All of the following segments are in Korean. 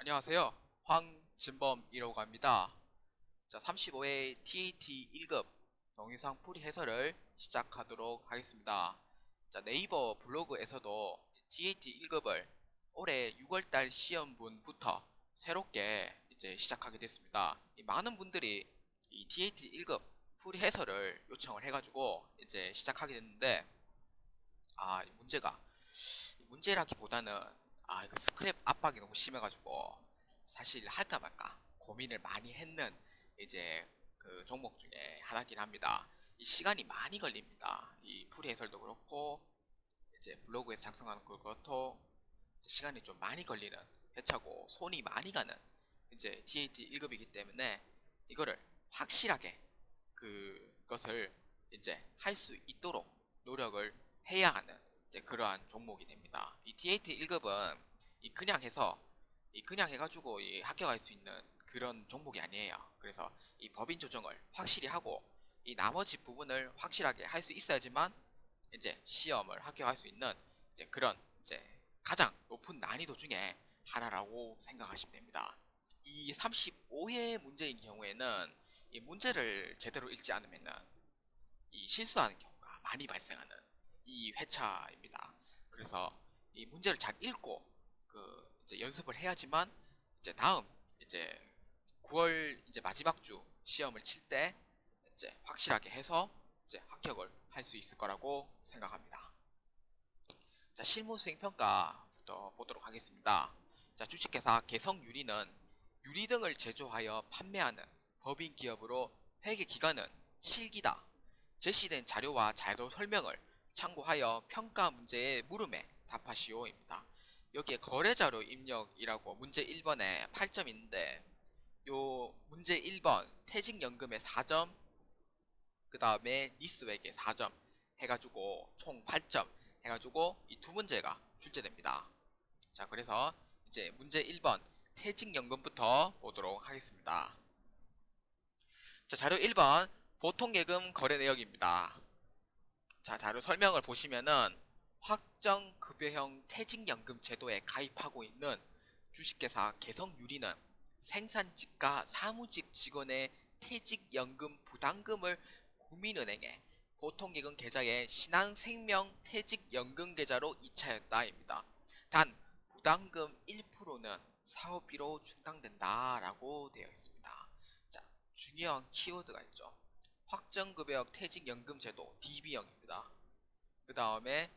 안녕하세요. 황진범이라고 합니다. 자, 35회 TAT 1급 동영상 풀이 해설을 시작하도록 하겠습니다. 자, 네이버 블로그에서도 TAT 1급을 올해 6월달 시험분부터 새롭게 이제 시작하게 됐습니다. 많은 분들이 이 TAT 1급 풀이 해설을 요청을 해가지고 이제 시작하게 됐는데, 이 문제라기보다는 이거 스크랩 압박이 너무 심해가지고 사실 할까 말까 고민을 많이 했는 이제 그 종목 중에 하나긴 합니다. 이 시간이 많이 걸립니다. 이 풀이 해설도 그렇고 이제 블로그에서 작성하는 거 그렇고 시간이 좀 많이 걸리는 회차고 손이 많이 가는 이제 TAT 1급이기 때문에 이거를 확실하게 그것을 이제 할 수 있도록 노력을 해야 하는 이제 그러한 종목이 됩니다. 이 TAT 1급은 그냥 해가지고 합격할 수 있는 그런 종목이 아니에요. 그래서 이 법인 조정을 확실히 하고 이 나머지 부분을 확실하게 할 수 있어야지만 이제 시험을 합격할 수 있는 이제 그런 이제 가장 높은 난이도 중에 하나라고 생각하시면 됩니다. 이 35회 문제인 경우에는 이 문제를 제대로 읽지 않으면은 이 실수하는 경우가 많이 발생하는 이 회차입니다. 그래서 이 문제를 잘 읽고 이제 연습을 해야지만 이제 다음 이제 9월 이제 마지막 주 시험을 칠 때 이제 확실하게 해서 이제 합격을 할 수 있을 거라고 생각합니다. 자, 실무 수행 평가부터 보도록 하겠습니다. 자, 주식회사 개성유리는 유리 등을 제조하여 판매하는 법인 기업으로 회계 기간은 7기다. 제시된 자료와 자료 설명을 참고하여 평가 문제의 물음에 답하시오입니다. 여기에 거래자료 입력이라고 문제 1번에 8점 있는데 요 문제 1번 퇴직연금에 4점, 그 다음에 리스웩에 4점 해가지고 총 8점 해가지고 이 두 문제가 출제됩니다. 자, 그래서 이제 문제 1번 퇴직연금부터 보도록 하겠습니다. 자, 자료 1번 보통예금 거래 내역입니다. 자, 자료 설명을 보시면은 확정급여형 퇴직연금 제도에 가입하고 있는 주식회사 개성유리는 생산직과 사무직 직원의 퇴직연금 부담금을 국민은행에 보통예금 계좌에 신한생명 퇴직연금 계좌로 이체하였다입니다. 단 부담금 1%는 사업비로 충당된다 라고 되어 있습니다. 자, 중요한 키워드가 있죠. 확정급여형 퇴직연금제도 DB형입니다. 그 다음에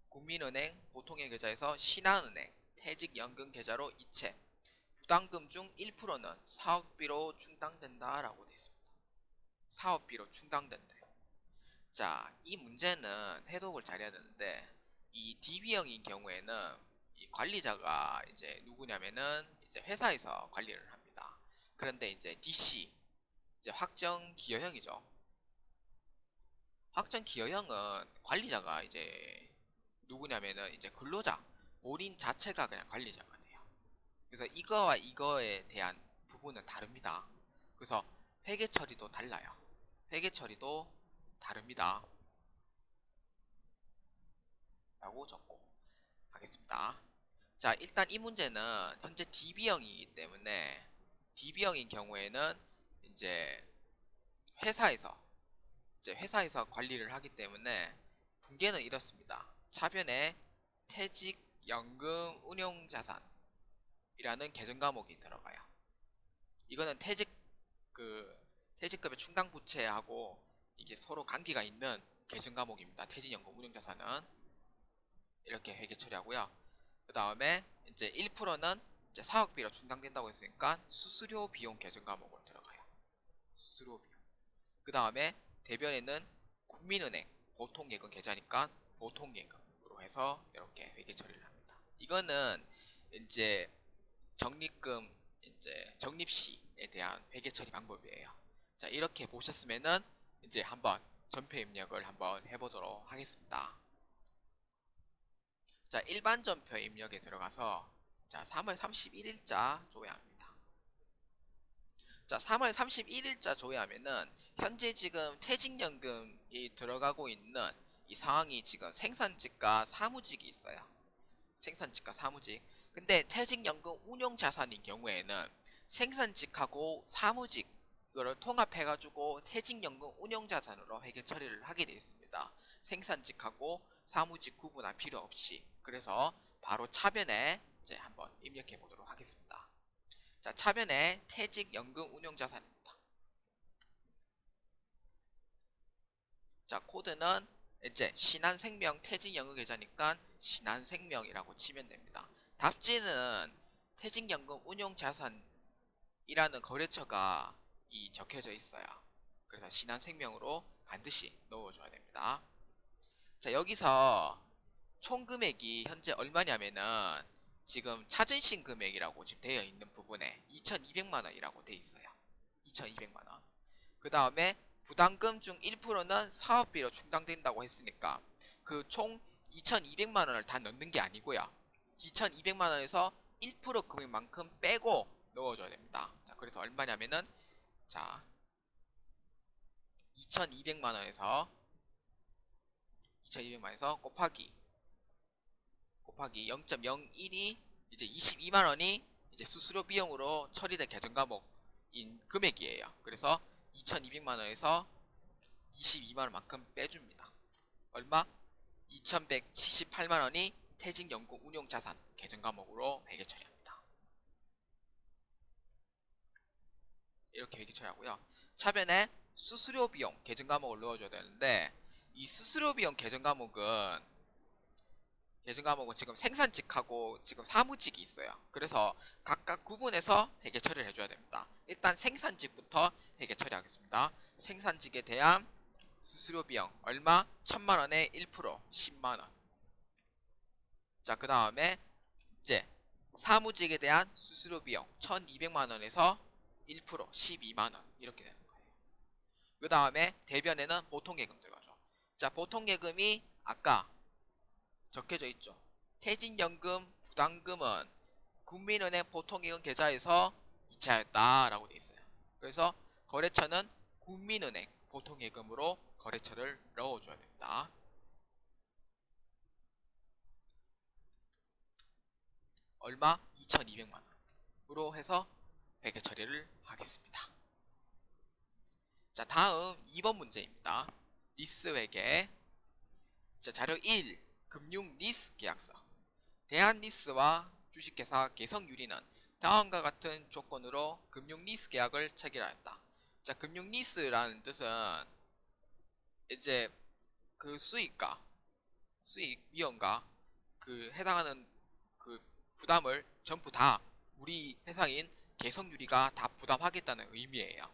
국민은행 보통의 계좌에서 신한은행 퇴직연금 계좌로 이체, 부담금 중 1%는 사업비로 충당된다 라고 되어 있습니다. 사업비로 충당된대. 자, 이 문제는 해독을 잘해야 되는데 이 DB형인 경우에는 이 관리자가 이제 누구냐면은 이제 회사에서 관리를 합니다. 그런데 이제 DC 이제 확정 기여형이죠. 확정 기여형은 관리자가 이제 누구냐면은 이제 근로자 본인 자체가 그냥 관리자가 돼요. 그래서 이거와 이거에 대한 부분은 다릅니다. 그래서 회계 처리도 달라요. 회계 처리도 다릅니다. 라고 적고 하겠습니다. 자, 일단 이 문제는 현재 DB형이기 때문에 DB형인 경우에는 이제 회사에서 회사에서 관리를 하기 때문에 분계는 이렇습니다. 차변에 퇴직연금 운용자산이라는 계정 과목이 들어가요. 이거는 퇴직급여 충당 부채하고 이게 서로 관계가 있는 계정 과목입니다. 퇴직연금 운용자산은 이렇게 회계 처리하고요. 그 다음에 이제 1%는 이제 사업비로 충당된다고 했으니까 수수료 비용 계정 과목으로 들어가요. 수수료 비용. 그 다음에 대변에는 국민은행 보통예금 계좌니까 보통예금으로 해서 이렇게 회계 처리를 합니다. 이거는 이제 적립금 이제 적립시에 대한 회계 처리 방법이에요. 자, 이렇게 보셨으면은 이제 한번 전표 입력을 한번 해보도록 하겠습니다. 자, 일반 전표 입력에 들어가서 자, 3월 31일자 조회합니다. 자, 3월 31일자 조회하면은 현재 지금 퇴직연금이 들어가고 있는 이 상황이 지금 생산직과 사무직이 있어요. 생산직과 사무직. 근데 퇴직연금 운용자산인 경우에는 생산직하고 사무직을 통합해가지고 퇴직연금 운용자산으로 회계 처리를 하게 되어 있습니다. 생산직하고 사무직 구분할 필요 없이. 그래서 바로 차변에 이제 한번 입력해 보도록 하겠습니다. 자, 차변에 퇴직연금 운용자산입니다. 자, 코드는 이제 신한생명 퇴직연금 계좌니까 신한생명이라고 치면 됩니다. 답지는 퇴직연금 운용자산이라는 거래처가 적혀져 있어요. 그래서 신한생명으로 반드시 넣어줘야 됩니다. 자, 여기서 총 금액이 현재 얼마냐면은 지금 차전신 금액이라고 지금 되어 있는 부분에 2200만원이라고 되어 있어요. 2200만원. 그 다음에 부담금 중 1%는 사업비로 충당된다고 했으니까 그 총 2200만원을 다 넣는 게 아니고요. 2200만원에서 1% 금액만큼 빼고 넣어줘야 됩니다. 자, 그래서 얼마냐면은 자 2200만원에서 곱하기 0.01이 이제 22만원이 이제 수수료 비용으로 처리된 계정 과목인 금액이에요. 그래서 2200만원에서 22만원만큼 빼줍니다. 얼마? 2178만원이 퇴직연금 운용자산 계정 과목으로 회계 처리합니다. 이렇게 회계 처리하고요. 차변에 수수료 비용 계정 과목을 넣어줘야 되는데 이 수수료 비용 계정 과목은 지금 생산직하고 지금 사무직이 있어요. 그래서 각각 구분해서 회계 처리를 해줘야 됩니다. 일단 생산직부터 회계 처리하겠습니다. 생산직에 대한 수수료 비용 얼마? 1000만원에 1% 10만원. 자, 그 다음에 이제 사무직에 대한 수수료 비용 1200만원에서 1% 12만원 이렇게 되는 거예요. 그 다음에 대변에는 보통예금 들어가죠. 자, 보통예금이 아까 적혀져 있죠. 퇴직연금 부담금은 국민은행 보통예금 계좌에서 이체하였다라고 되어 있어요. 그래서 거래처는 국민은행 보통예금으로 거래처를 넣어줘야 됩니다. 얼마? 2200만원으로 해서 회계 처리를 하겠습니다. 자, 다음 2번 문제입니다. 리스 회계. 자, 자료 1. 금융 리스 계약서. 대한리스와 주식회사 개성유리는 다음과 같은 조건으로 금융 리스 계약을 체결하였다. 자, 금융 리스라는 뜻은 이제 그 수익과 수익 위험과 그 해당하는 그 부담을 전부 다 우리 회사인 개성유리가 다 부담하겠다는 의미예요.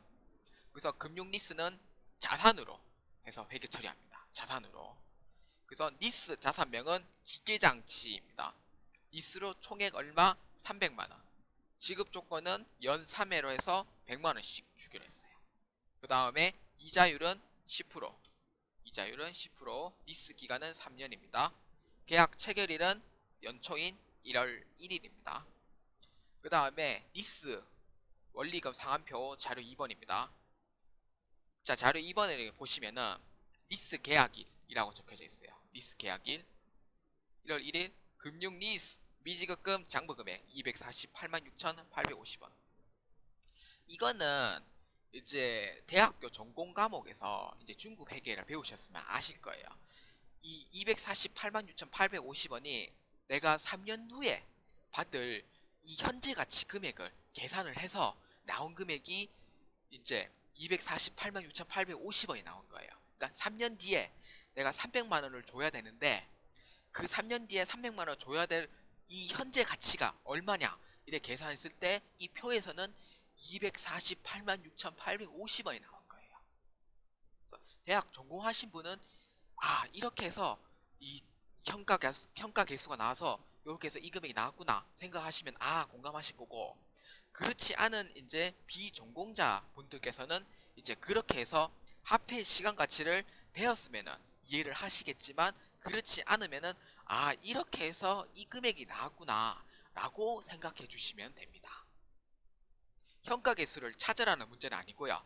그래서 금융 리스는 자산으로 해서 회계 처리합니다. 자산으로. 그래서 리스 자산명은 기계장치입니다. 리스로 총액 얼마? 300만원. 지급 조건은 연 3회로 해서 100만원씩 주기로 했어요. 그 다음에 이자율은 10%. 리스 기간은 3년입니다. 계약 체결일은 연초인 1월 1일입니다. 그 다음에 리스 원리금 상환표 자료 2번입니다. 자, 자료 2번을 보시면은 리스 계약일이라고 적혀져 있어요. 리스 계약일 1월 1일 금융 리스 미지급금 장부금액 248만 6,850원. 이거는 이제 대학교 전공 과목에서 이제 중급 회계를 배우셨으면 아실 거예요. 이 248만 6,850원이 내가 3년 후에 받을 이 현재 가치 금액을 계산을 해서 나온 금액이 이제 248만 6,850원이 나온 거예요. 그러니까 3년 뒤에 내가 300만 원을 줘야 되는데 그 3년 뒤에 300만 원 줘야 될 이 현재 가치가 얼마냐 이렇게 계산했을 때 이 표에서는 248만 6,850원이 나온 거예요. 그래서 대학 전공하신 분은 아 이렇게 해서 이 평가 개수가 나와서 이렇게 해서 이 금액이 나왔구나 생각하시면 아 공감하실 거고, 그렇지 않은 이제 비전공자 분들께서는 이제 그렇게 해서 화폐 시간 가치를 배웠으면은 이해를 하시겠지만 그렇지 않으면은 아 이렇게 해서 이 금액이 나왔구나 라고 생각해 주시면 됩니다. 현가 개수를 찾으라는 문제는 아니고요.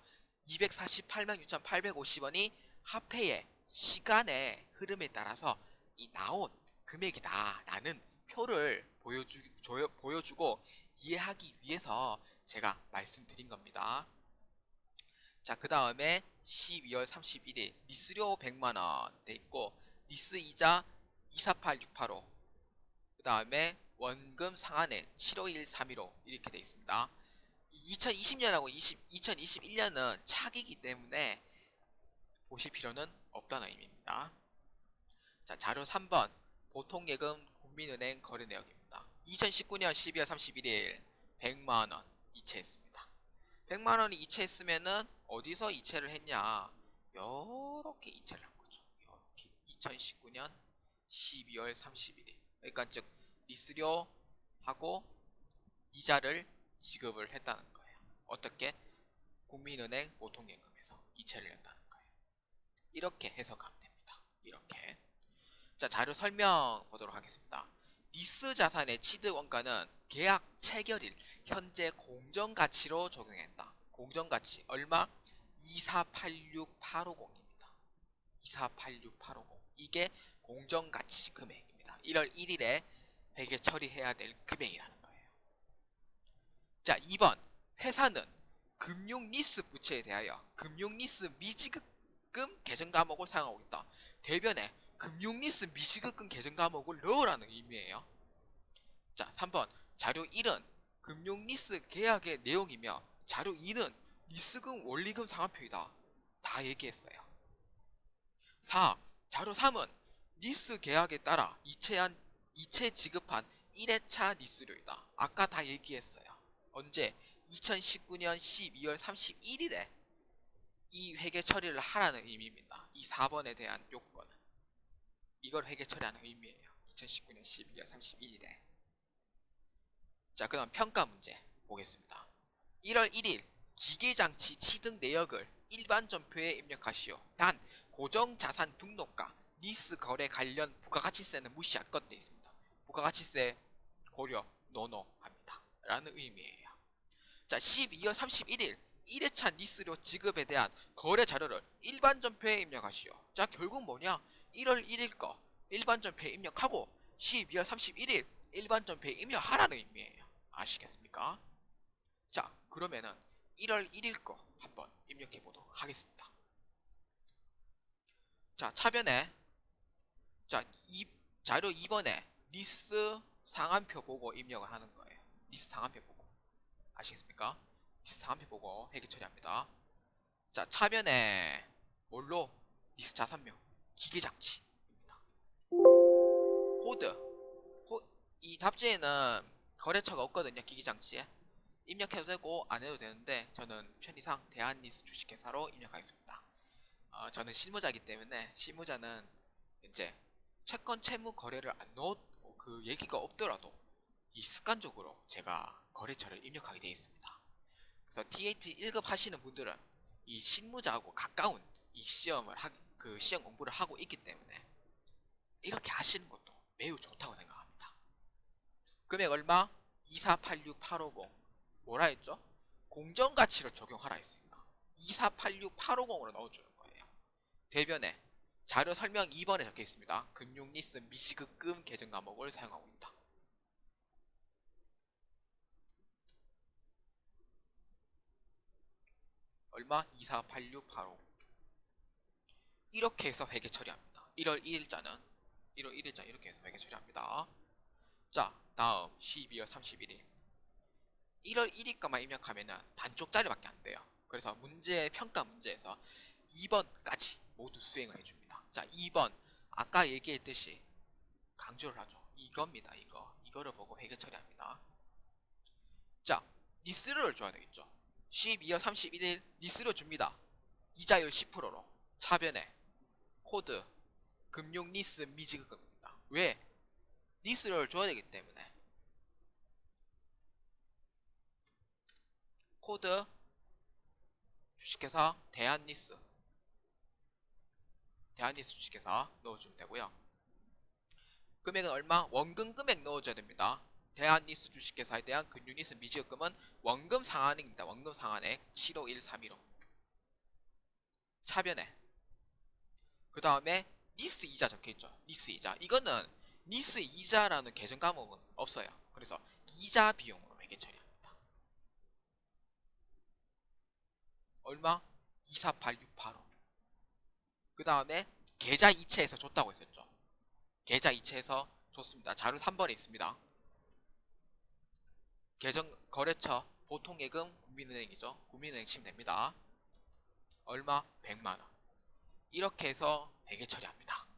248만 6,850원이 화폐의 시간의 흐름에 따라서 이 나온 금액이다 라는 표를 보여주고 이해하기 위해서 제가 말씀드린 겁니다. 자, 그 다음에 12월 31일 리스료 100만원 돼 있고 리스 이자 248685, 그 다음에 원금 상한액 751315 이렇게 돼 있습니다. 2020년하고 2021년은 차기이기 때문에 보실 필요는 없다는 의미입니다. 자, 자료 3번 보통예금 국민은행 거래 내역입니다. 2019년 12월 31일 100만원 이체했습니다. 100만원이 이체했으면은 어디서 이체를 했냐, 요렇게 이체를 한 거죠. 요렇게 2019년 12월 31일, 그러니까 즉 리스료하고 이자를 지급을 했다는 거예요. 어떻게? 국민은행 보통예금에서 이체를 했다는 거예요. 이렇게 해석하면 됩니다. 이렇게. 자, 자료 설명 보도록 하겠습니다. 리스 자산의 취득 원가는 계약 체결일 현재 공정가치로 적용했다. 공정가치 얼마? 2486850입니다. 2486850. 이게 공정가치 금액입니다. 1월 1일에 회계 처리해야 될 금액이라는 거예요. 자, 2번 회사는 금융리스 부채에 대하여 금융리스 미지급금 계정 과목을 사용하고 있다. 대변에 금융리스 미지급금 계정 과목을 넣으라는 의미예요. 자, 3번 자료 1은 금융리스 계약의 내용이며 자료 2는 리스금 원리금 상환표이다. 다 얘기했어요. 4. 자료 3은 리스 계약에 따라 이체 지급한 1회차 리스료이다. 아까 다 얘기했어요. 언제? 2019년 12월 31일에 이 회계 처리를 하라는 의미입니다. 이 4번에 대한 요건은 이걸 회계 처리하는 의미예요. 2019년 12월 31일에. 자, 그럼 평가 문제 보겠습니다. 1월 1일 기계장치 취득 내역을 일반 전표에 입력하시오. 단 고정자산 등록과 리스 거래 관련 부가가치세는 무시할 것 되어 있습니다. 부가가치세 고려 노노 합니다. 라는 의미예요. 자, 12월 31일 1회차 리스료 지급에 대한 거래 자료를 일반 전표에 입력하시오. 자, 결국 뭐냐? 1월 1일 거 일반 전표에 입력하고 12월 31일 일반 전표에 입력하라는 의미예요. 아시겠습니까? 자, 그러면은 1월 1일 거 한번 입력해 보도록 하겠습니다. 자, 차변에 자, 자료 2번에 리스 상한표 보고 입력을 하는 거예요. 리스 상한표 보고. 아시겠습니까? 리스 상한표 보고 회계 처리합니다. 자, 차변에 뭘로? 리스 자산명 기계장치입니다. 코드. 이 답지에는 거래처가 없거든요. 기계장치에. 입력해도 되고 안 해도 되는데 저는 편의상 대한리스 주식회사로 입력하겠습니다. 저는 실무자이기 때문에 실무자는 이제 채권 채무 거래를 안 넣어 그 얘기가 없더라도 이 습관적으로 제가 거래처를 입력하게 되어 있습니다. 그래서 TAT 1급 하시는 분들은 이 실무자하고 가까운 이 시험 공부를 하고 있기 때문에 이렇게 하시는 것도 매우 좋다고 생각합니다. 금액 얼마? 2486850. 뭐라 했죠? 공정가치를 적용하라 했으니까 2486850으로 넣어주는 거예요. 대변에 자료 설명 2번에 적혀 있습니다. 금융리스 미지급금 계정 과목을 사용하고 있다. 얼마? 2486850. 이렇게 해서 회계 처리합니다. 1월 1일자는 이렇게 해서 회계 처리합니다. 자, 다음 12월 31일 1월 1일까만 입력하면은 반쪽짜리밖에 안 돼요. 그래서 평가 문제에서 2번까지 모두 수행을 해줍니다. 자, 2번 아까 얘기했듯이 강조를 하죠. 이겁니다. 이거를 보고 회계 처리합니다. 자, 리스료를 줘야 되겠죠. 12월 31일 리스료 줍니다. 이자율 10%로 차변에 코드 금융리스 미지급금입니다. 왜? 리스료를 줘야 되기 때문에. 코드 주식회사 대한리스 주식회사 넣어주면 되고요. 금액은 얼마? 원금 금액 넣어줘야 됩니다. 대한리스 주식회사에 대한 금융리스 미지급금은 원금 상한액입니다. 원금 상한액 751315. 차변에 그 다음에 리스 이자 적혀있죠. 리스 이자. 이거는 미스 이자라는 계정 과목은 없어요. 그래서 이자 비용으로 회계 처리합니다. 얼마? 248685. 그 다음에 계좌 이체해서 줬다고 했었죠. 계좌 이체해서 줬습니다. 자료 3번에 있습니다. 계정 거래처 보통예금 국민은행이죠. 국민은행 치면 됩니다. 얼마? 100만원. 이렇게 해서 회계 처리합니다.